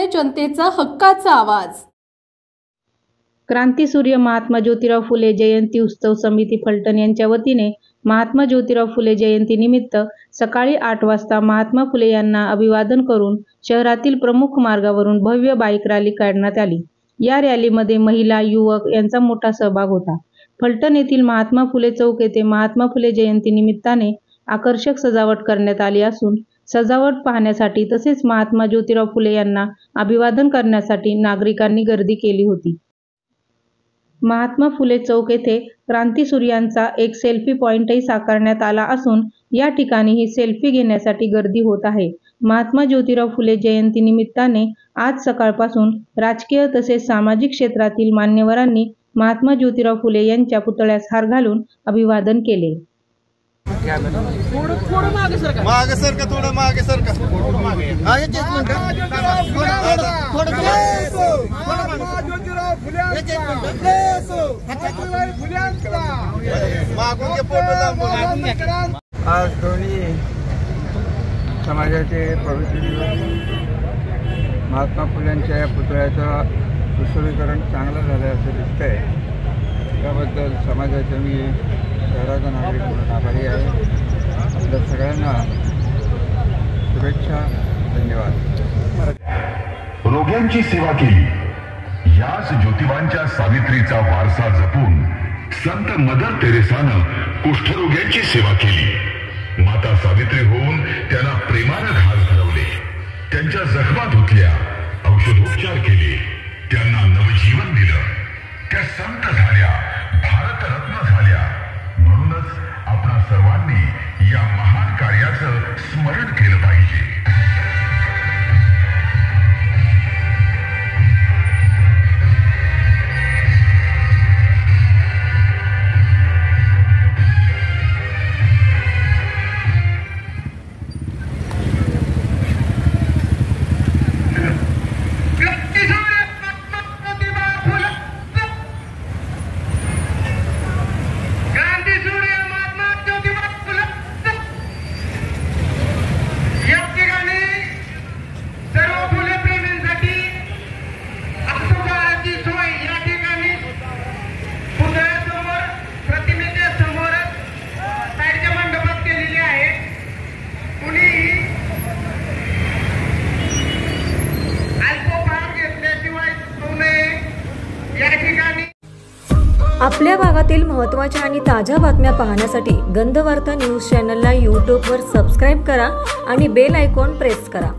फुले जनतेचा हक्काचा आवाज। क्रांतीसूर्य महात्मा ज्योतिराव फुले जयंती उत्सव समिती फलटण यांच्या वतीने महात्मा ज्योतिराव फुले जयंती निमित्त सकाळी 8 वाजता महात्मा फुले यांना अभिवादन करून शहरातील प्रमुख मार्गावरून भव्य बाईक रॅली काढण्यात आली। या रॅलीमध्ये महिला, युवक यांचा मोठा सहभाग होता। फलटण येथील महात्मा फुले चौक येथे महात्मा फुले जयंती निमित्ताने आकर्षक सजावट करण्यात आली असून सजावट पाहण्यासाठी तसेच महात्मा ज्योतिराव फुले यांना अभिवादन करण्यासाठी नागरिकांनी गर्दी केली होती। महात्मा फुले चौक येथे क्रांतीसूर्यांचा एक सेल्फी पॉइंटही साकारण्यात आला असून या ठिकाणीही सेल्फी घेण्यासाठी गर्दी होत आहे। महात्मा ज्योतिराव फुले जयंती निमित्ताने आज सकाळपासून राजकीय तसेच सामाजिक क्षेत्रातील मान्यवरांनी महात्मा ज्योतिराव फुले यांच्या पुतळ्यास हार घालून अभिवादन केले। आज दोन्ही समाजाचे पवित्र महात्मा फुल्यांच्या या पुतळ्याचं सुशोभीकरण चांगलं झालं असं दिसतंय। त्याबद्दल समाजाचा मी शहराचा नागरिक म्हणून आभारी आहे। आपल्या सगळ्यांना शुभेच्छा, धन्यवाद। रोग्यांची सेवा केली, याच ज्योतिबांच्या सावित्रीचा वारसा जपून संत मदर तेरेसानं कुष्ठरोग्यांची सेवा केली। माता सावित्री होऊन त्यांना प्रेमानं घास भरवले, त्यांच्या जखमा धुतल्या, औषधोपचार केले, त्यांना नवजीवन दिलं, त्या संत झाल्या, भारतरत्न झाल्या। म्हणूनच आपणा सर्वांनी या महान कार्याचं स्मरण केलं पाहिजे। आपल्या भागातील महत्त्वाच्या आणि ताज्या बातम्या पाहण्यासाठी गंधवार्ता न्यूज चॅनलला यूट्यूबवर सबस्क्राईब करा आणि बेल आयकॉन प्रेस करा।